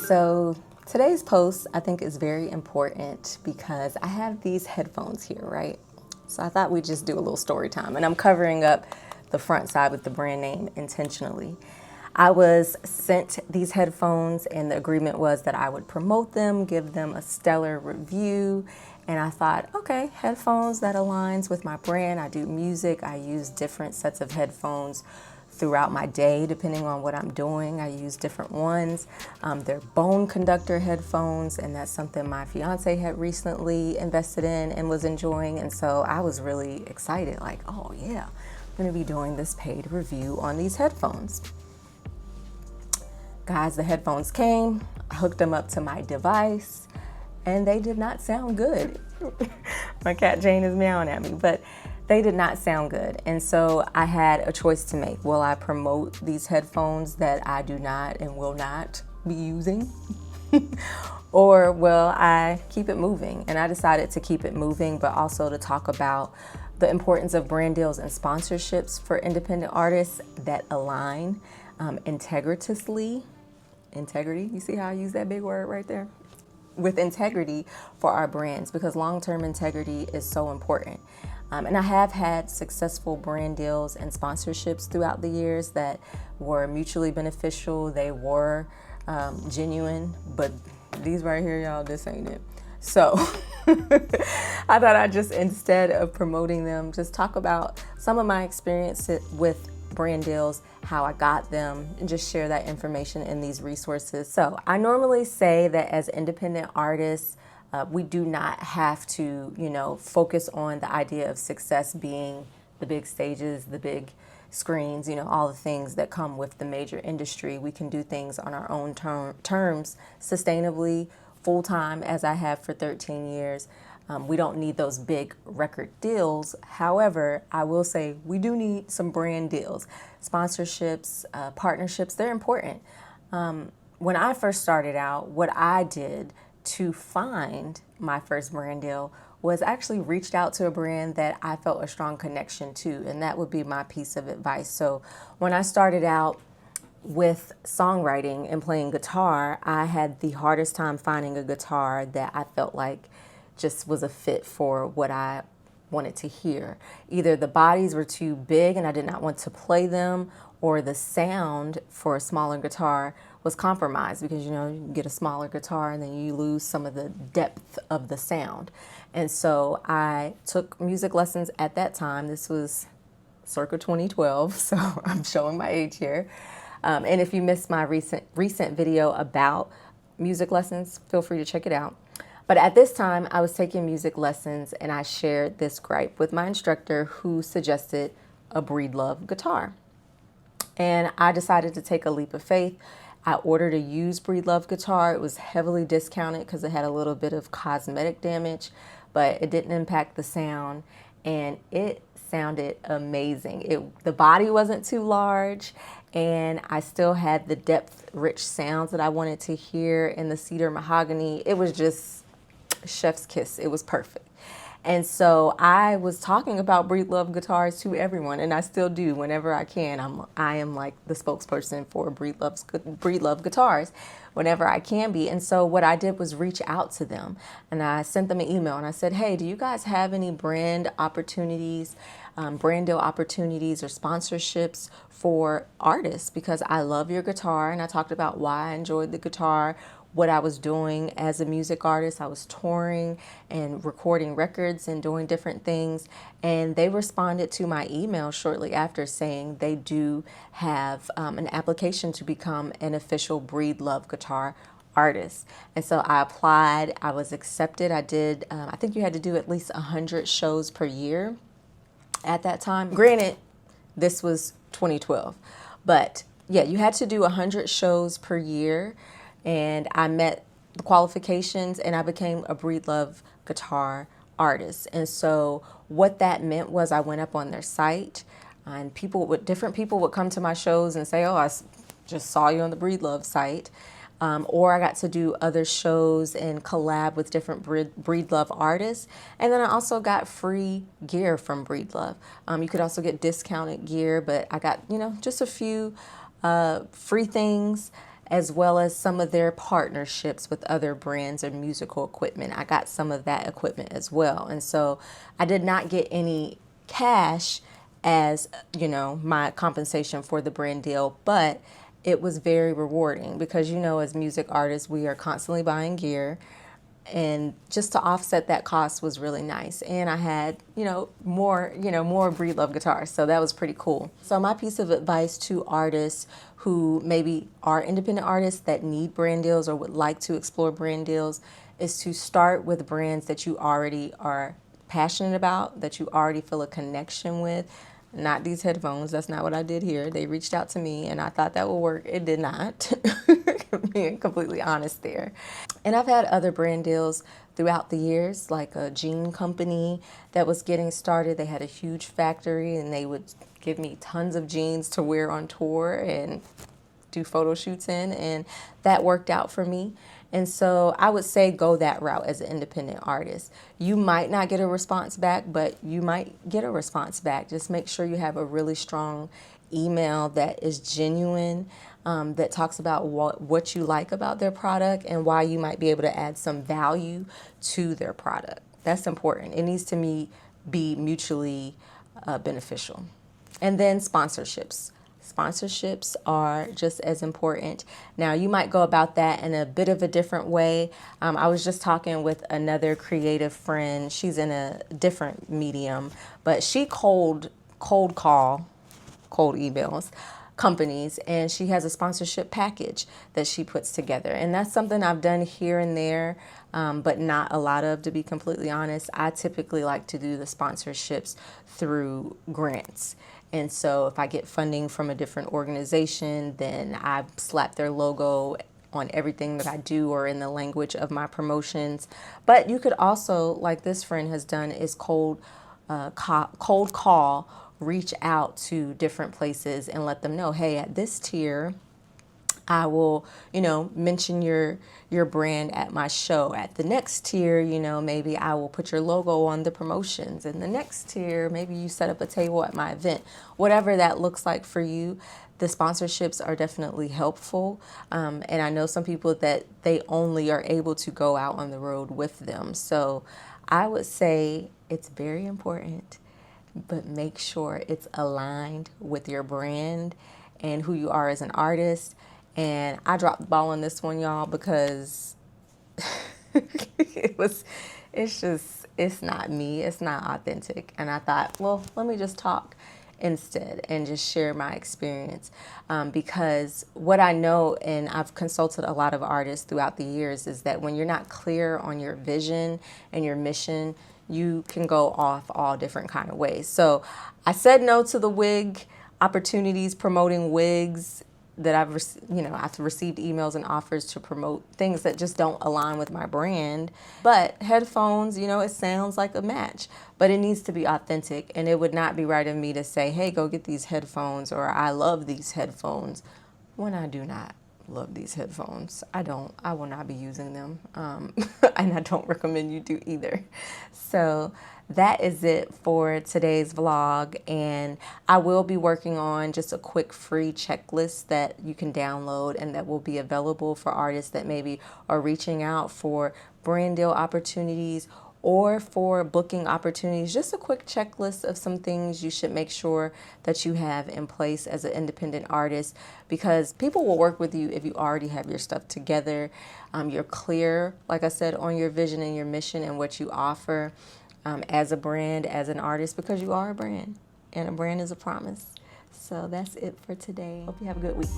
So today's post I think is very important because I have these headphones here, right? So I thought we'd just do a little story time, and I'm covering up the front side with the brand name intentionally. I was sent these headphones, and the agreement was that I would promote them, give them a stellar review. And I thought, okay, headphones that aligns with my brand. I do music. I use different sets of headphones throughout my day, depending on what I'm doing. I use different ones. They're bone conductor headphones, and that's something my fiance had recently invested in and was enjoying. And so I was really excited, like, oh yeah, I'm gonna be doing this paid review on these headphones. Guys, the headphones came, I hooked them up to my device, and they did not sound good. My cat Jane is meowing at me, but they did not sound good. And so I had a choice to make. Will I promote these headphones that I do not and will not be using? Or will I keep it moving? And I decided to keep it moving, but also to talk about the importance of brand deals and sponsorships for independent artists that align integrity, you see how I use that big word right there? With integrity for our brands, because long-term integrity is so important. And I have had successful brand deals and sponsorships throughout the years that were mutually beneficial. They were genuine, but these right here, y'all, this ain't it. So I thought I'd just, instead of promoting them, just talk about some of my experience with brand deals, how I got them, and just share that information in these resources. So I normally say that as independent artists, we do not have to, focus on the idea of success being the big stages, the big screens, all the things that come with the major industry. We can do things on our own terms, sustainably, full-time, as I have for 13 years. We don't need those big record deals. However, I will say we do need some brand deals, sponsorships, partnerships. They're important. When I first started out, what I did to find my first brand deal was actually reached out to a brand that I felt a strong connection to, and that would be my piece of advice. So when I started out with songwriting and playing guitar, I had the hardest time finding a guitar that I felt like just was a fit for what I wanted to hear. Either the bodies were too big and I did not want to play them, or the sound for a smaller guitar was compromised because, you get a smaller guitar and then you lose some of the depth of the sound. And so I took music lessons at that time. This was circa 2012, so I'm showing my age here. And if you missed my recent video about music lessons, feel free to check it out. But at this time, I was taking music lessons, and I shared this gripe with my instructor, who suggested a Breedlove guitar. And I decided to take a leap of faith. I ordered a used Breedlove guitar. It was heavily discounted because it had a little bit of cosmetic damage, but it didn't impact the sound, and it sounded amazing. The body wasn't too large, and I still had the depth-rich sounds that I wanted to hear in the cedar mahogany. It was just chef's kiss. It was perfect. And so I was talking about Breedlove guitars to everyone, and I still do whenever I can. I am like the spokesperson for Breedlove guitars whenever I can be. And so what I did was reach out to them, and I sent them an email, and I said, hey, do you guys have any brand opportunities, brand deal opportunities or sponsorships for artists? Because I love your guitar. And I talked about why I enjoyed the guitar, what I was doing as a music artist. I was touring and recording records and doing different things. And they responded to my email shortly after saying they do have an application to become an official Breedlove guitar artist. And so I applied. I was accepted. I did, I think you had to do at least 100 shows per year at that time. Granted, this was 2012, but yeah, you had to do 100 shows per year. And I met the qualifications, and I became a Breedlove guitar artist. And so what that meant was I went up on their site, and different people would come to my shows and say, oh, I just saw you on the Breedlove site. Or I got to do other shows and collab with different Breedlove artists. And then I also got free gear from Breedlove. You could also get discounted gear, but I got, just a few free things. as well as some of their partnerships with other brands or musical equipment. I got some of that equipment as well. And so I did not get any cash as, you know, my compensation for the brand deal, but it was very rewarding because, you know, as music artists, we are constantly buying gear, and just to offset that cost was really nice. And I had, more Breedlove guitars, so that was pretty cool. So my piece of advice to artists who maybe are independent artists that need brand deals or would like to explore brand deals is to start with brands that you already are passionate about, that you already feel a connection with. Not these headphones. That's not what I did here. They reached out to me and I thought that would work. It did not. Being completely honest there. And I've had other brand deals throughout the years, like a jean company that was getting started. They had a huge factory and they would give me tons of jeans to wear on tour and do photo shoots in, and that worked out for me. And so I would say go that route as an independent artist. You might not get a response back, but you might get a response back. Just make sure you have a really strong email that is genuine, that talks about what you like about their product and why you might be able to add some value to their product. That's important. It needs to be mutually beneficial. And then sponsorships. Sponsorships are just as important. Now, you might go about that in a bit of a different way. I was just talking with another creative friend. She's in a different medium, but she cold emails companies, and she has a sponsorship package that she puts together. And that's something I've done here and there, but not a lot of, to be completely honest. I typically like to do the sponsorships through grants. And so if I get funding from a different organization, then I slap their logo on everything that I do or in the language of my promotions. But you could also, like this friend has done, is cold call, reach out to different places and let them know, hey, at this tier, I will, mention your brand at my show. At the next tier, maybe I will put your logo on the promotions. In the next tier, maybe you set up a table at my event. Whatever that looks like for you, the sponsorships are definitely helpful. And I know some people that they only are able to go out on the road with them. So I would say it's very important, but make sure it's aligned with your brand and who you are as an artist. And I dropped the ball on this one, y'all, because it's not me. It's not authentic. And I thought, well, let me just talk instead and just share my experience. Because what I know, and I've consulted a lot of artists throughout the years, is that when you're not clear on your vision and your mission, you can go off all different kind of ways. So I said no to the wig opportunities, promoting wigs that I've received emails and offers to promote things that just don't align with my brand. But headphones, it sounds like a match, but it needs to be authentic. And it would not be right of me to say, hey, go get these headphones, or I love these headphones, when I do not love these headphones. I will not be using them. And I don't recommend you do either. So that is it for today's vlog, and I will be working on just a quick free checklist that you can download and that will be available for artists that maybe are reaching out for brand deal opportunities or for booking opportunities. Just a quick checklist of some things you should make sure that you have in place as an independent artist, because people will work with you if you already have your stuff together. You're clear, like I said, on your vision and your mission and what you offer as a brand, as an artist, because you are a brand, and a brand is a promise. So that's it for today. Hope you have a good week.